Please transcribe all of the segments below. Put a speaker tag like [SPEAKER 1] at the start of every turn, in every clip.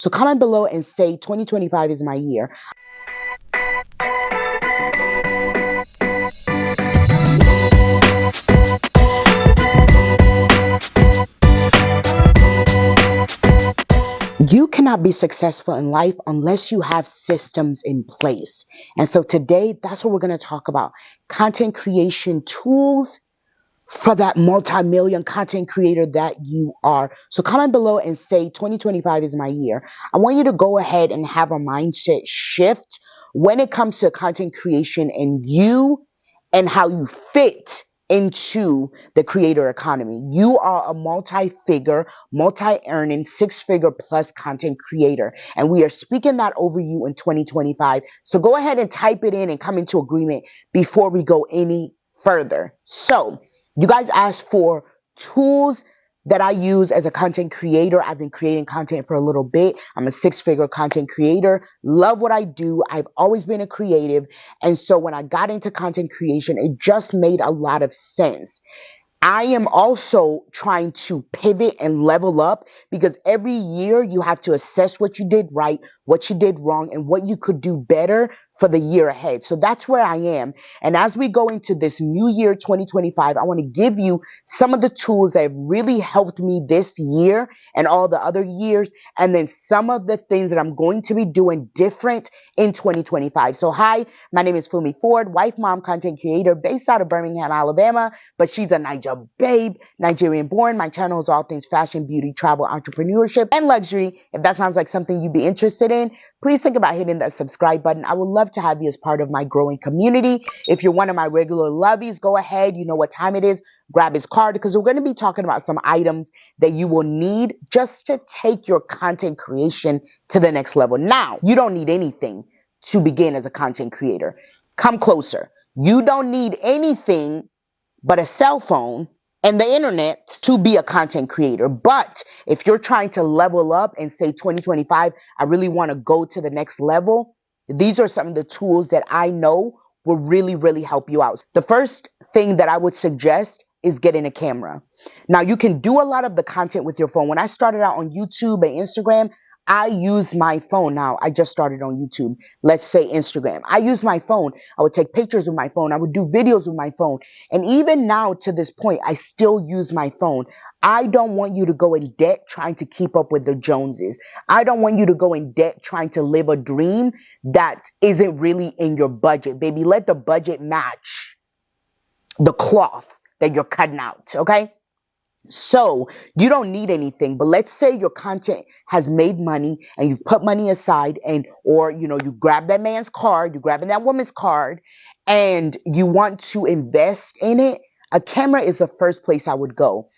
[SPEAKER 1] So comment below and say 2025 is my year. You cannot be successful in life unless you have systems in place. And so today, that's what we're going to talk about. Content creation tools for that multi-million content creator that you are. So comment below and say 2025 is my year. I want you to go ahead and have a mindset shift when it comes to content creation and you and how you fit into the creator economy. You are a multi-figure, multi-earning, six-figure plus content creator. And we are speaking that over you in 2025. So go ahead and type it in and come into agreement before we go any further. So you guys asked for tools that I use as a content creator. I've been creating content for a little bit. I'm a six-figure content creator. Love what I do. I've always been a creative. And so when I got into content creation, it just made a lot of sense. I am also trying to pivot and level up because every year you have to assess what you did right, what you did wrong, and what you could do better for the year ahead. So that's where I am. And as we go into this new year, 2025, I want to give you some of the tools that have really helped me this year and all the other years, and then some of the things that I'm going to be doing different in 2025. So hi, my name is Fumi Ford, wife, mom, content creator based out of Birmingham, Alabama, but she's a Niger babe, Nigerian born. My channel is all things fashion, beauty, travel, entrepreneurship, and luxury. If that sounds like something you'd be interested in, please think about hitting that subscribe button. I would love to have you as part of my growing community. If you're one of my regular lovies, go ahead. You know what time it is. Grab his card because we're going to be talking about some items that you will need just to take your content creation to the next level. Now, you don't need anything to begin as a content creator. Come closer. You don't need anything but a cell phone and the internet to be a content creator. But if you're trying to level up and say 2025, I really want to go to the next level, these are some of the tools that I know will really, really help you out. The first thing that I would suggest is getting a camera. Now, you can do a lot of the content with your phone. When I started out on YouTube and Instagram, I use my phone. Now, I just started on YouTube. Let's say Instagram. I use my phone. I would take pictures with my phone. I would do videos with my phone. And even now to this point, I still use my phone. I don't want you to go in debt trying to keep up with the Joneses. I don't want you to go in debt trying to live a dream that isn't really in your budget. Baby, let the budget match the cloth that you're cutting out, okay? So you don't need anything, but let's say your content has made money and you've put money aside or you grab that man's card, you grabbing that woman's card and you want to invest in it. A camera is the first place I would go.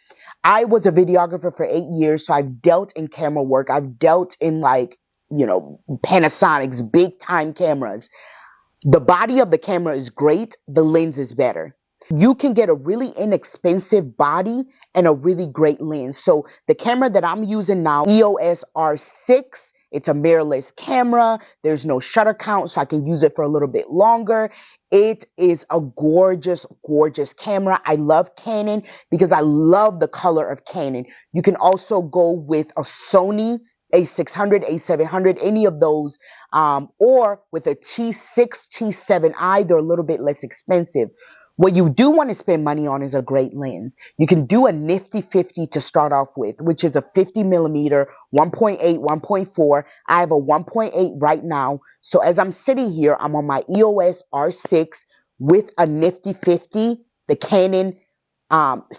[SPEAKER 1] I was a videographer for 8 years, so I've dealt in camera work. I've dealt in Panasonic's big time cameras. The body of the camera is great. The lens is better. You can get a really inexpensive body and a really great lens. So the camera that I'm using now, EOS R6, it's a mirrorless camera. There's no shutter count, so I can use it for a little bit longer. It is a gorgeous, gorgeous camera. I love Canon because I love the color of Canon. You can also go with a Sony A600, A700, any of those, or with a T6, T7i. They're a little bit less expensive. What you do want to spend money on is a great lens. You can do a nifty 50 to start off with, which is a 50 millimeter, 1.8, 1.4. I have a 1.8 right now. So as I'm sitting here, I'm on my EOS R6 with a nifty 50, the Canon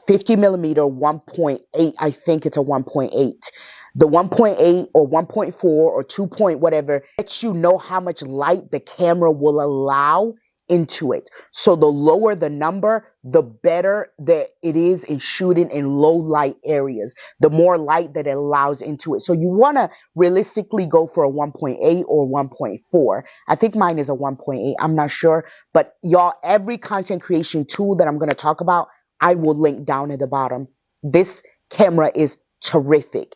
[SPEAKER 1] 50 millimeter 1.8. I think it's a 1.8. The 1.8 or 1.4 or 2 point whatever lets you know how much light the camera will allow into it. So the lower the number, the better that it is in shooting in low light areas, the more light that it allows into it. So you want to realistically go for a 1.8 or 1.4. I think mine is a 1.8. I'm not sure, but y'all, every content creation tool that I'm going to talk about, I will link down at the bottom. This camera is terrific.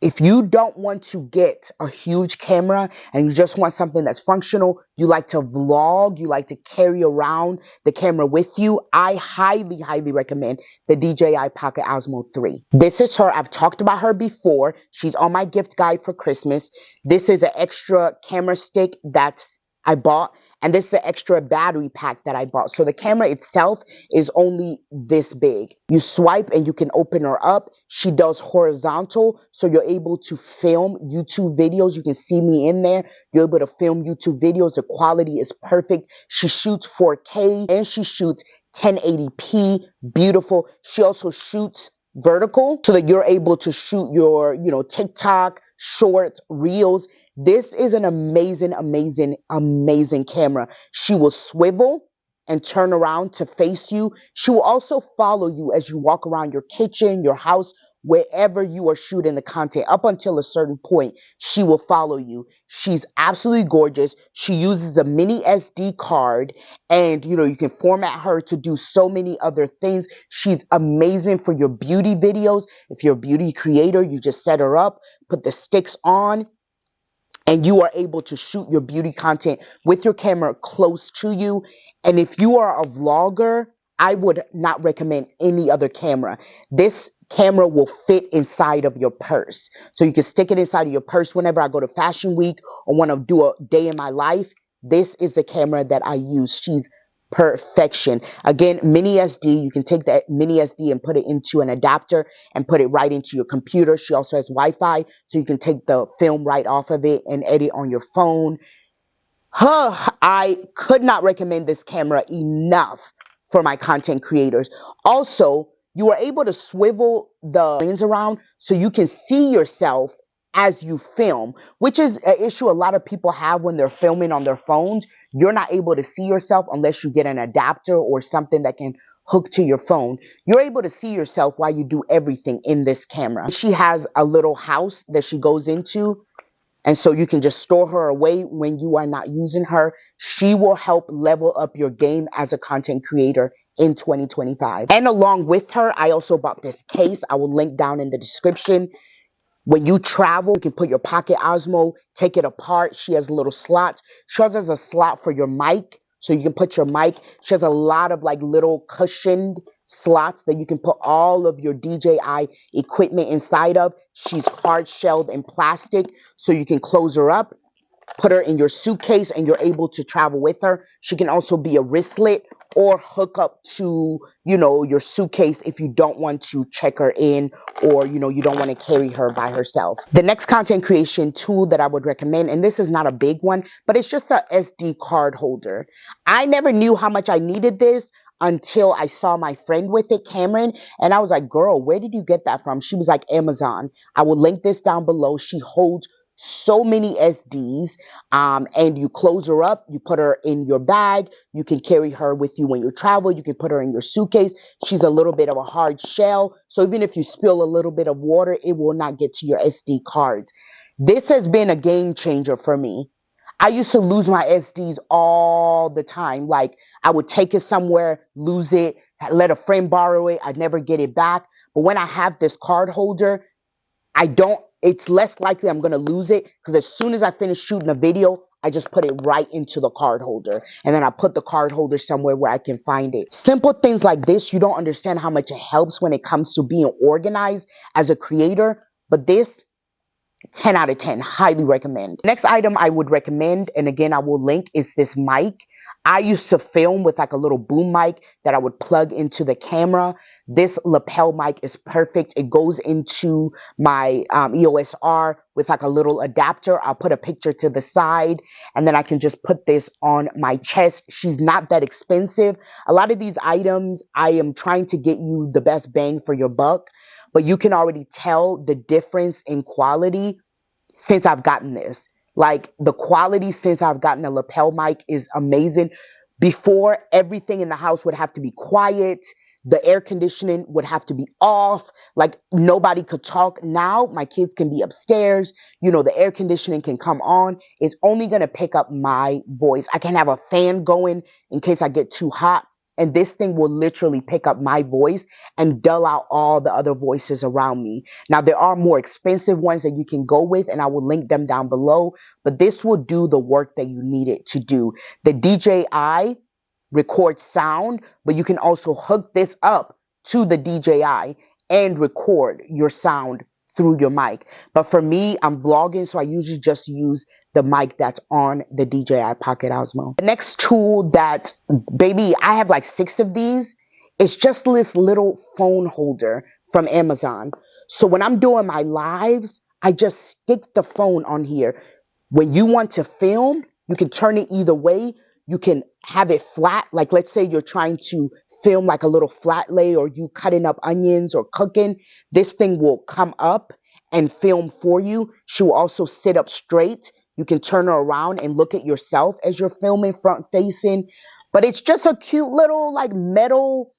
[SPEAKER 1] If you don't want to get a huge camera and you just want something that's functional, you like to vlog, you like to carry around the camera with you, I highly, highly recommend the DJI Pocket Osmo 3. This is her. I've talked about her before. She's on my gift guide for Christmas. This is an extra camera stick that's I bought, and this is an extra battery pack that I bought. So the camera itself is only this big. You swipe and you can open her up. She does horizontal, so you're able to film YouTube videos. You can see me in there. You're able to film YouTube videos. The quality is perfect. She shoots 4K and she shoots 1080p. Beautiful. She also shoots vertical so that you're able to shoot your, TikTok, shorts, reels. This is an amazing, amazing, amazing camera. She will swivel and turn around to face you. She will also follow you as you walk around your kitchen, your house, wherever you are shooting the content. Up until a certain point, she will follow you. She's absolutely gorgeous. She uses a mini SD card, and you can format her to do so many other things. She's amazing for your beauty videos. If you're a beauty creator, you just set her up, put the sticks on, and you are able to shoot your beauty content with your camera close to you. And if you are a vlogger, I would not recommend any other camera. This camera will fit inside of your purse. So you can stick it inside of your purse whenever I go to Fashion Week or want to do a day in my life. This is the camera that I use. She's perfection. Again, mini SD. You can take that mini SD and put it into an adapter and put it right into your computer. She also has Wi-Fi, so you can take the film right off of it and edit on your phone. I could not recommend this camera enough for my content creators. Also, you are able to swivel the lens around so you can see yourself as you film, which is an issue a lot of people have when they're filming on their phones. You're not able to see yourself unless you get an adapter or something that can hook to your phone. You're able to see yourself while you do everything in this camera. She has a little house that she goes into, and so you can just store her away when you are not using her. She will help level up your game as a content creator in 2025. And along with her, I also bought this case. I will link down in the description. When you travel, you can put your Pocket Osmo, take it apart. She has little slots. She also has a slot for your mic, so you can put your mic. She has a lot of little cushioned slots that you can put all of your DJI equipment inside of. She's hard shelled in plastic, so you can close her up, put her in your suitcase, and you're able to travel with her. She can also be a wristlet or hook up to, your suitcase if you don't want to check her in, or, you don't want to carry her by herself. The next content creation tool that I would recommend, and this is not a big one, but it's just a SD card holder. I never knew how much I needed this until I saw my friend with it, Cameron, and I was like, girl, where did you get that from? She was like, Amazon. I will link this down below. She holds so many SDs, and you close her up, you put her in your bag, you can carry her with you when you travel, you can put her in your suitcase. She's a little bit of a hard shell, so even if you spill a little bit of water, it will not get to your SD cards. This has been a game changer for me. I used to lose my SDs all the time. Like, I would take it somewhere, lose it, let a friend borrow it, I'd never get it back. But when I have this card holder, it's less likely I'm going to lose it, because as soon as I finish shooting a video, I just put it right into the card holder, and then I put the card holder somewhere where I can find it. Simple things like this, you don't understand how much it helps when it comes to being organized as a creator, but this, 10 out of 10, highly recommend. Next item I would recommend, and again I will link, is this mic. I used to film with a little boom mic that I would plug into the camera. This lapel mic is perfect. It goes into my EOS R with a little adapter. I'll put a picture to the side, and then I can just put this on my chest. She's not that expensive. A lot of these items, I am trying to get you the best bang for your buck, but you can already tell the difference in quality since I've gotten this. The quality since I've gotten a lapel mic is amazing. Before, everything in the house would have to be quiet. The air conditioning would have to be off. Nobody could talk. Now, my kids can be upstairs. The air conditioning can come on. It's only going to pick up my voice. I can have a fan going in case I get too hot, and this thing will literally pick up my voice and dull out all the other voices around me. Now, there are more expensive ones that you can go with, and I will link them down below, but this will do the work that you need it to do. The DJI records sound, but you can also hook this up to the DJI and record your sound through your mic. But for me, I'm vlogging, so I usually just use the mic that's on the DJI Pocket Osmo. The next tool that, baby, I have like 6 of these. It's just this little phone holder from Amazon. So when I'm doing my lives, I just stick the phone on here. When you want to film, you can turn it either way. You can have it flat, like let's say you're trying to film like a little flat lay, or you cutting up onions or cooking. This thing will come up and film for you. She will also sit up straight. You can turn her around and look at yourself as you're filming front facing. But it's just a cute little like metal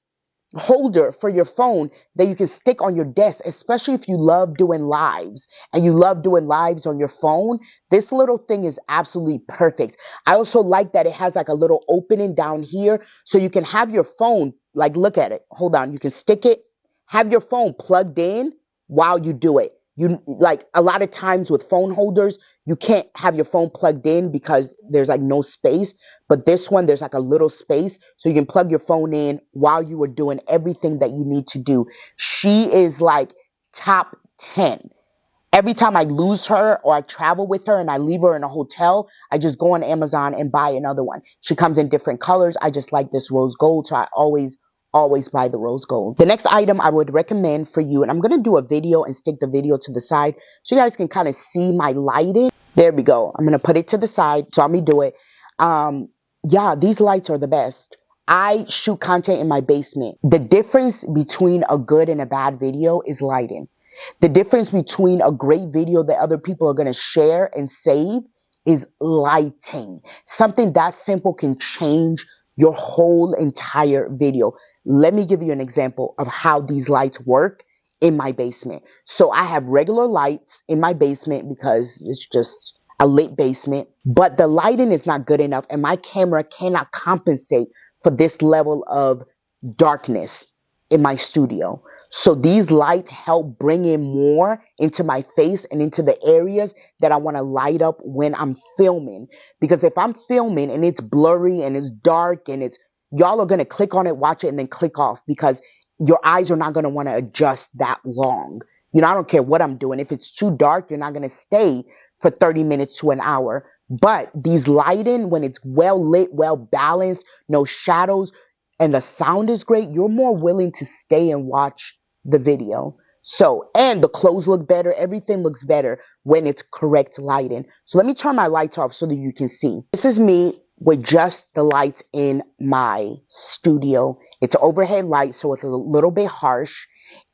[SPEAKER 1] holder for your phone that you can stick on your desk, especially if you love doing lives and you love doing lives on your phone. This little thing is absolutely perfect. I also like that it has like a little opening down here, so you can have your phone, like, look at it, hold on, you can stick it, have your phone plugged in while you do it. You, like, a lot of times with phone holders, you can't have your phone plugged in because there's like no space. But this one, there's like a little space, so you can plug your phone in while you are doing everything that you need to do. She is like top 10. Every time I lose her or I travel with her and I leave her in a hotel, I just go on Amazon and buy another one. She comes in different colors. I just like this rose gold, so I always buy the rose gold. The next item I would recommend for you, and I'm going to do a video and stick the video to the side so you guys can kind of see my lighting. There we go. I'm going to put it to the side. Saw me do it. Yeah, these lights are the best. I shoot content in my basement. The difference between a good and a bad video is lighting. The difference between a great video that other people are going to share and save is lighting. Something that simple can change your whole entire video. Let me give you an example of how these lights work in my basement. So I have regular lights in my basement because it's just a lit basement, but the lighting is not good enough and my camera cannot compensate for this level of darkness in my studio. So these lights help bring in more into my face and into the areas that I want to light up when I'm filming. Because if I'm filming and it's blurry and it's dark and it's, y'all are going to click on it, watch it, and then click off because your eyes are not going to want to adjust that long. You know, I don't care what I'm doing. If it's too dark, you're not going to stay for 30 minutes to an hour. But these lighting, when it's well lit, well balanced, no shadows, and the sound is great, you're more willing to stay and watch the video. So, and the clothes look better. Everything looks better when it's correct lighting. So let me turn my lights off so that you can see. This is me with just the lights in my studio. It's an overhead light, so it's a little bit harsh.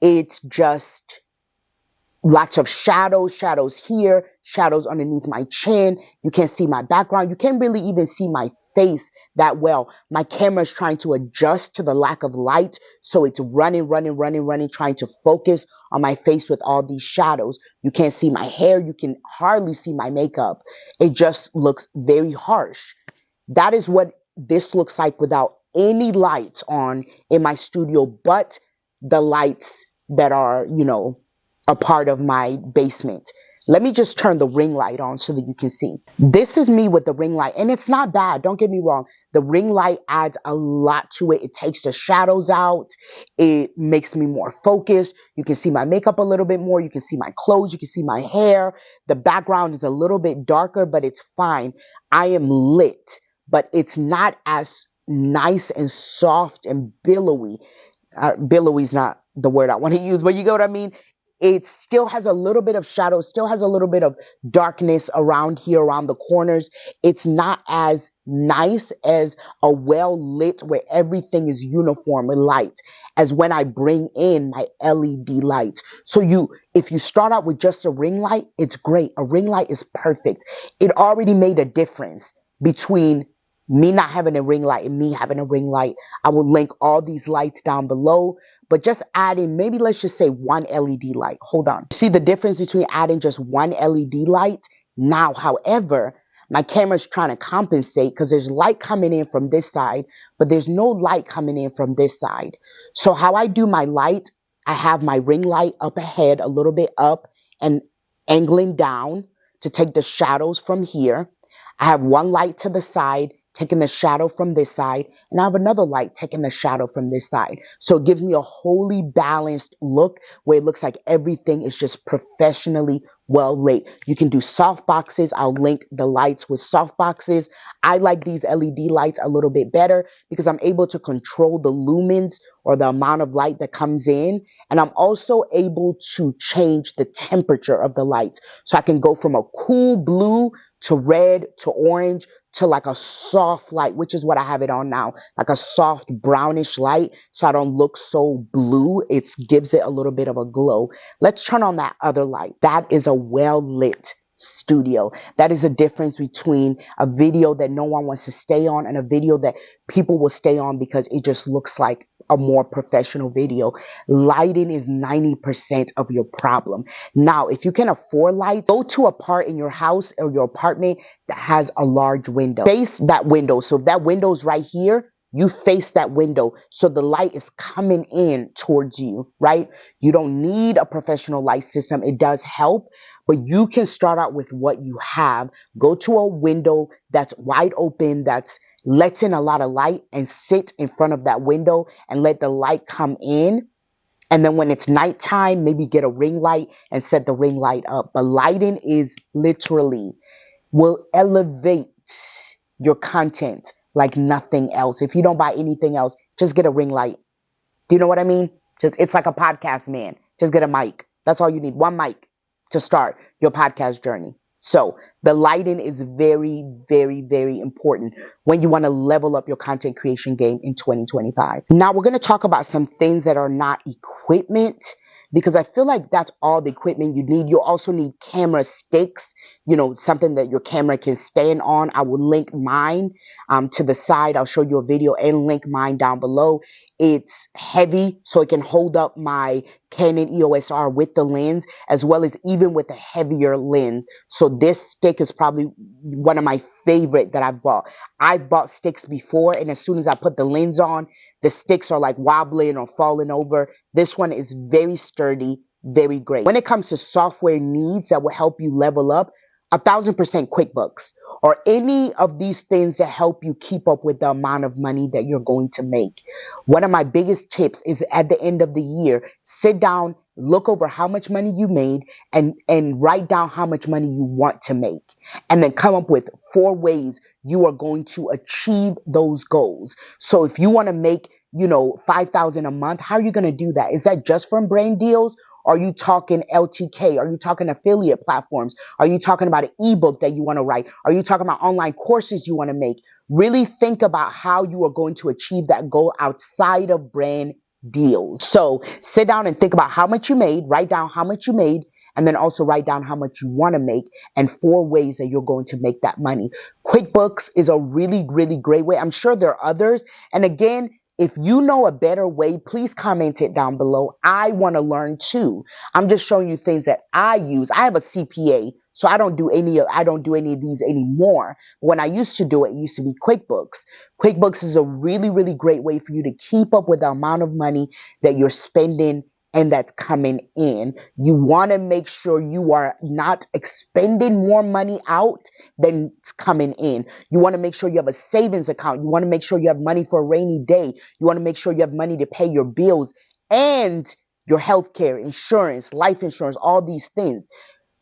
[SPEAKER 1] It's just lots of shadows here, shadows underneath my chin. You can't see my background. You can't really even see my face that well. My camera is trying to adjust to the lack of light, so it's running, trying to focus on my face with all these shadows. You can't see my hair. You can hardly see my makeup. It just looks very harsh. That is what this looks like without any lights on in my studio, but the lights that are, you know, a part of my basement. Let me just turn the ring light on so that you can see. This is me with the ring light, and it's not bad. Don't get me wrong. The ring light adds a lot to it. It takes the shadows out. It makes me more focused. You can see my makeup a little bit more. You can see my clothes. You can see my hair. The background is a little bit darker, but it's fine. I am lit, but it's not as nice and soft and billowy. Billowy is not the word I want to use, but you get what I mean? It still has a little bit of shadow, still has a little bit of darkness around here, around the corners. It's not as nice as a well-lit where everything is uniform and light as when I bring in my LED lights. So if you start out with just a ring light, it's great. A ring light is perfect. It already made a difference between me not having a ring light and me having a ring light. I will link all these lights down below, but just adding, maybe let's just say one LED light. Hold on. See the difference between adding just one LED light? Now, however, My camera's trying to compensate because there's light coming in from this side, but there's no light coming in from this side. So how I do my light, I have my ring light up ahead, a little bit up and angling down to take the shadows from here. I have one light to the side, taking the shadow from this side, and I have another light taking the shadow from this side. So it gives me a wholly balanced look where it looks like everything is just professionally well lit. You can do soft boxes. I'll link the lights with soft boxes. I like these LED lights a little bit better because I'm able to control the lumens or the amount of light that comes in. And I'm also able to change the temperature of the lights. So I can go from a cool blue to red to orange to like a soft light, which is what I have it on now, like a soft brownish light. So I don't look so blue. It gives it a little bit of a glow. Let's turn on that other light. That is a well lit studio. That is a difference between a video that no one wants to stay on and a video that people will stay on because it just looks like a more professional video. Lighting is 90% of your problem. Now, if you can afford lights, go to a part in your house or your apartment that has a large window. Face that window. So if that window is right here, you face that window so the light is coming in towards you, right? You don't need a professional light system. It does help, but you can start out with what you have. Go to a window that's wide open, that's lets in a lot of light, and sit in front of that window and let the light come in. And then when it's nighttime, maybe get a ring light and set the ring light up. But lighting is literally will elevate your content like nothing else. If you don't buy anything else, just get a ring light. Do you know what I mean? It's like a podcast, man. Just get a mic. That's all you need. One mic to start your podcast journey. So the lighting is very, very, very important when you want to level up your content creation game in 2025. Now we're going to talk about some things that are not equipment, because I feel like that's all the equipment you need. You also need camera sticks, something that your camera can stand on. I will link mine to the side. I'll show you a video and link mine down below. It's heavy, so it can hold up my Canon EOS R with the lens, as well as even with a heavier lens. So this stick is probably one of my favorite that I've bought. I've bought sticks before, and as soon as I put the lens on, the sticks are like wobbling or falling over. This one is very sturdy, very great. When it comes to software needs that will help you level up, 1,000% QuickBooks or any of these things that help you keep up with the amount of money that you're going to make. One of my biggest tips is at the end of the year, sit down, look over how much money you made and write down how much money you want to make. And then come up with 4 ways you are going to achieve those goals. So if you want to make, $5,000 a month, how are you going to do that? Is that just from brand deals? Are you talking LTK? Are you talking affiliate platforms? Are you talking about an ebook that you want to write? Are you talking about online courses you want to make? Really think about how you are going to achieve that goal outside of brand deals. So sit down and think about how much you made, write down how much you made, and then also write down how much you want to make and 4 ways that you're going to make that money. QuickBooks is a really, really great way. I'm sure there are others. And again, if you know a better way, please comment it down below. I want to learn too. I'm just showing you things that I use. I have a CPA, so I don't do any of these anymore. When I used to do it, it used to be QuickBooks. QuickBooks is a really, really great way for you to keep up with the amount of money that you're spending and that's coming in. You want to make sure you are not expending more money out than it's coming in. You want to make sure you have a savings account. You want to make sure you have money for a rainy day. You want to make sure you have money to pay your bills and your healthcare, insurance, life insurance, all these things.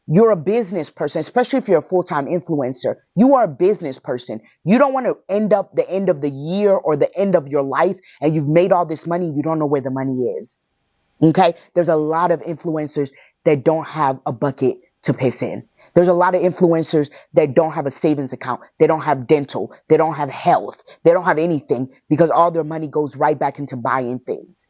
[SPEAKER 1] You're a business person, especially if you're a full-time influencer. You are a business person. You don't want to end up the end of the year or the end of your life and you've made all this money. You don't know where the money is. Okay, there's a lot of influencers that don't have a bucket to piss in. There's a lot of influencers that don't have a savings account. They don't have dental. They don't have health. They don't have anything because all their money goes right back into buying things.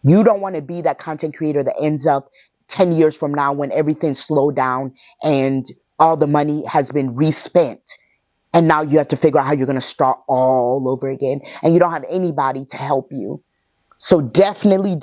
[SPEAKER 1] You don't want to be that content creator that ends up 10 years from now when everything's slowed down and all the money has been respent. And now you have to figure out how you're going to start all over again. And you don't have anybody to help you. So definitely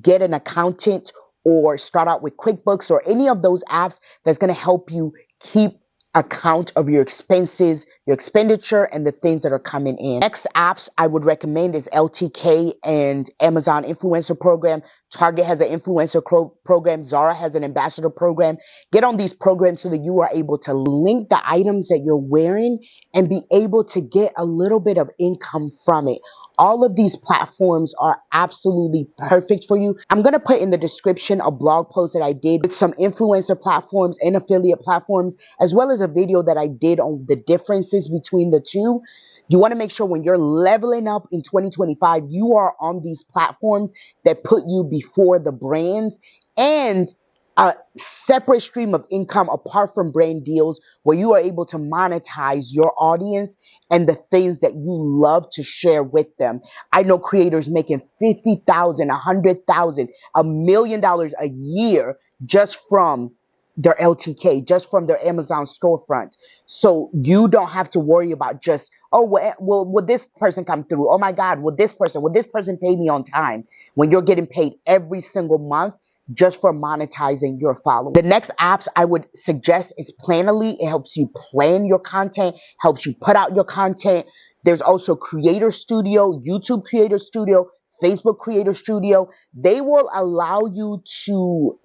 [SPEAKER 1] get an accountant or start out with QuickBooks or any of those apps that's going to help you keep account of your expenses, your expenditure, and the things that are coming in. Next apps I would recommend is LTK and Amazon Influencer Program. Target has an influencer program. Zara has an ambassador program. Get on these programs so that you are able to link the items that you're wearing and be able to get a little bit of income from it. All of these platforms are absolutely perfect for you. I'm going to put in the description a blog post that I did with some influencer platforms and affiliate platforms, as well as a video that I did on the differences between the two. You want to make sure when you're leveling up in 2025, you are on these platforms that put you before the brands and a separate stream of income apart from brand deals where you are able to monetize your audience and the things that you love to share with them. I know creators making 50,000, 100,000, $1 million a year just from their LTK, just from their Amazon storefront. So you don't have to worry about just, oh, well, will this person come through? Oh my God, will this person pay me on time? When you're getting paid every single month just for monetizing your followers. The next apps I would suggest is Planoly. It helps you plan your content, helps you put out your content. There's also Creator Studio, YouTube Creator Studio, Facebook Creator Studio. They will allow you to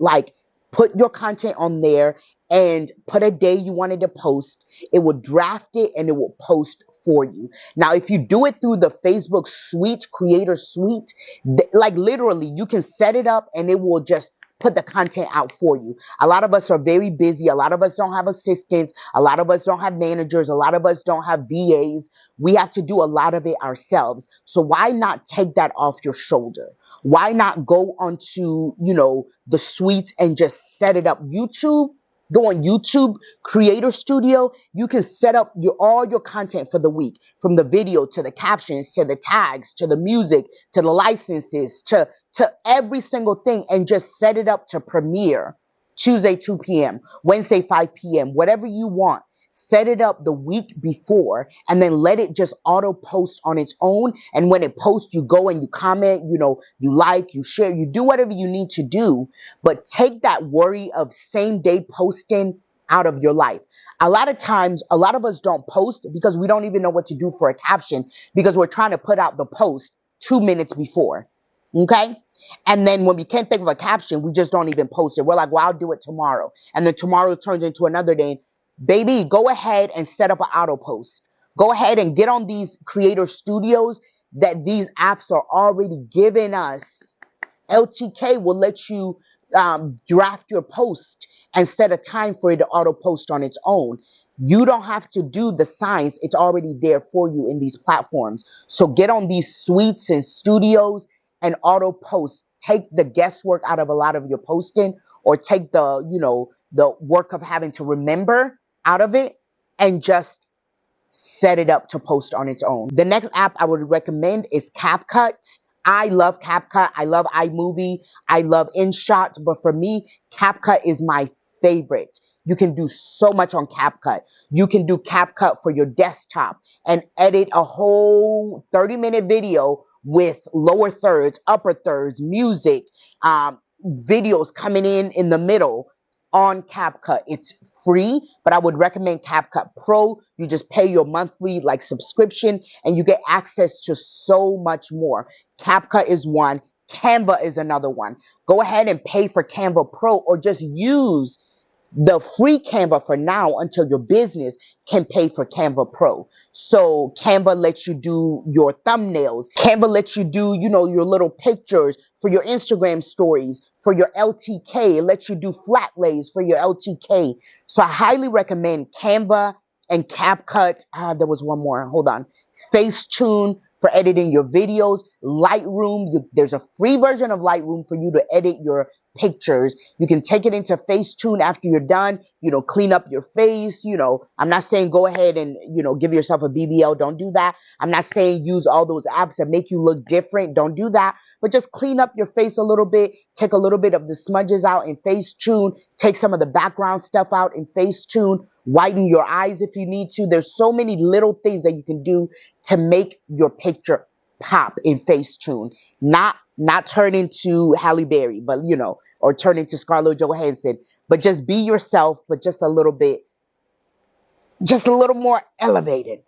[SPEAKER 1] put your content on there and put a day you wanted to post. It will draft it and it will post for you. Now, if you do it through the Facebook suite, Creator Suite, literally you can set it up and it will just put the content out for you. A lot of us are very busy. A lot of us don't have assistants. A lot of us don't have managers. A lot of us don't have VAs. We have to do a lot of it ourselves. So why not take that off your shoulder? Why not go onto, the suite and just set it up? Go on YouTube Creator Studio. You can set up all your content for the week, from the video to the captions to the tags to the music to the licenses to every single thing, and just set it up to premiere Tuesday 2 p.m., Wednesday 5 p.m., whatever you want. Set it up the week before and then let it just auto post on its own. And when it posts, you go and you comment, you like, you share, you do whatever you need to do. But take that worry of same day posting out of your life. A lot of times, a lot of us don't post because we don't even know what to do for a caption because we're trying to put out the post 2 minutes before. Okay? And then when we can't think of a caption, we just don't even post it. We're like, well, I'll do it tomorrow. And then tomorrow turns into another day. Baby, go ahead and set up an auto post. Go ahead and get on these creator studios that these apps are already giving us. LTK will let you draft your post and set a time for it to auto post on its own. You don't have to do the science. It's already there for you in these platforms. So get on these suites and studios and auto post. Take the guesswork out of a lot of your posting, or take the work of having to remember out of it, and just set it up to post on its own. The next app I would recommend is CapCut. I love CapCut. I love iMovie. I love InShot. But for me, CapCut is my favorite. You can do so much on CapCut. You can do CapCut for your desktop and edit a whole 30-minute video with lower thirds, upper thirds, music, videos coming in the middle on CapCut. It's free, but I would recommend CapCut Pro. You just pay your monthly subscription and you get access to so much more. CapCut is one. Canva is another one. Go ahead and pay for Canva Pro, or just use the free Canva for now until your business can pay for Canva Pro. So Canva lets you do your thumbnails. Canva lets you do, your little pictures for your Instagram stories, for your LTK. It lets you do flat lays for your LTK. So I highly recommend Canva and CapCut. There was one more. Hold on. Facetune for editing your videos. Lightroom. There's a free version of Lightroom for you to edit your pictures. You can take it into Facetune after you're done, clean up your face. I'm not saying go ahead and, give yourself a BBL. Don't do that. I'm not saying use all those apps that make you look different. Don't do that. But just clean up your face a little bit. Take a little bit of the smudges out in Facetune. Take some of the background stuff out in Facetune. Whiten your eyes if you need to. There's so many little things that you can do to make your picture pop in Facetune. Not turn into Halle Berry, but or turn into Scarlett Johansson, but just be yourself, but just a little bit just a little more elevated.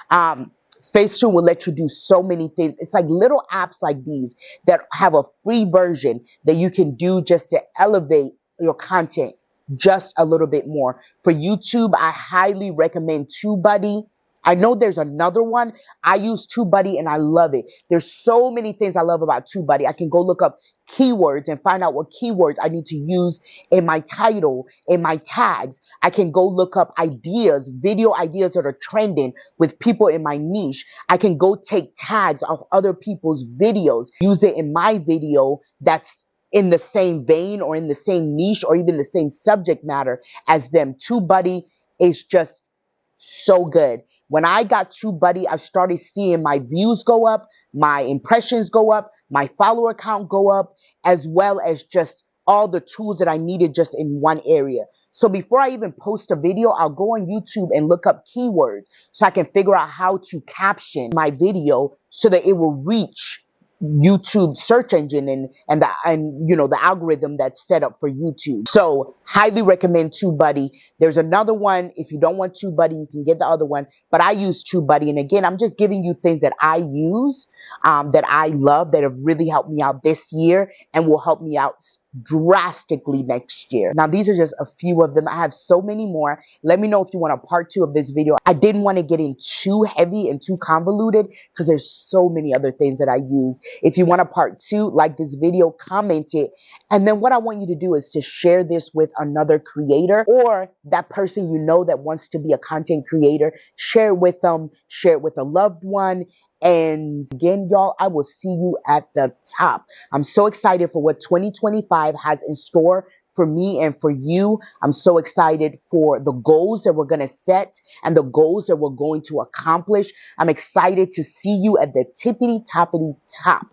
[SPEAKER 1] Um, Facetune will let you do so many things. It's like little apps like these that have a free version that you can do just to elevate your content just a little bit more. For YouTube, I highly recommend TubeBuddy. I know there's another one. I use TubeBuddy and I love it. There's so many things I love about TubeBuddy. I can go look up keywords and find out what keywords I need to use in my title, in my tags. I can go look up ideas, video ideas that are trending with people in my niche. I can go take tags of other people's videos, use it in my video that's in the same vein or in the same niche or even the same subject matter as them. TubeBuddy is just so good. When I got TubeBuddy, I started seeing my views go up, my impressions go up, my follower count go up, as well as just all the tools that I needed just in one area. So before I even post a video, I'll go on YouTube and look up keywords so I can figure out how to caption my video so that it will reach YouTube search engine and the algorithm that's set up for YouTube. So highly recommend TubeBuddy. There's another one. If you don't want TubeBuddy, you can get the other one. But I use TubeBuddy, and again, I'm just giving you things that I use, that I love, that have really helped me out this year and will help me out drastically next year. Now, these are just a few of them. I have so many more. Let me know if you want a part 2 of this video. I didn't want to get in too heavy and too convoluted because there's so many other things that I use. If you want a part 2, like this video, comment it. And then what I want you to do is to share this with another creator or that person you know that wants to be a content creator. Share it with them, share it with a loved one. And again, y'all, I will see you at the top. I'm so excited for what 2025 has in store for me and for you. I'm so excited for the goals that we're going to set and the goals that we're going to accomplish. I'm excited to see you at the tippity-toppity top,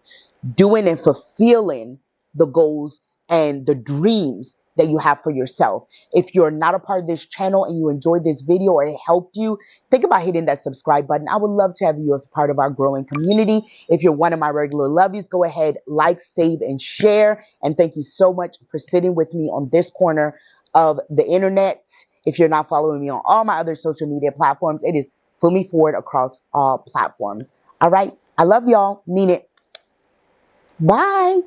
[SPEAKER 1] doing and fulfilling the goals and the dreams that you have for yourself. If you're not a part of this channel and you enjoyed this video or it helped you, think about hitting that subscribe button. I would love to have you as part of our growing community. If you're one of my regular lovies, go ahead, like, save, and share. And thank you so much for sitting with me on this corner of the internet. If you're not following me on all my other social media platforms, it is Fumi Ford across all platforms. All right. I love y'all. Mean it. Bye.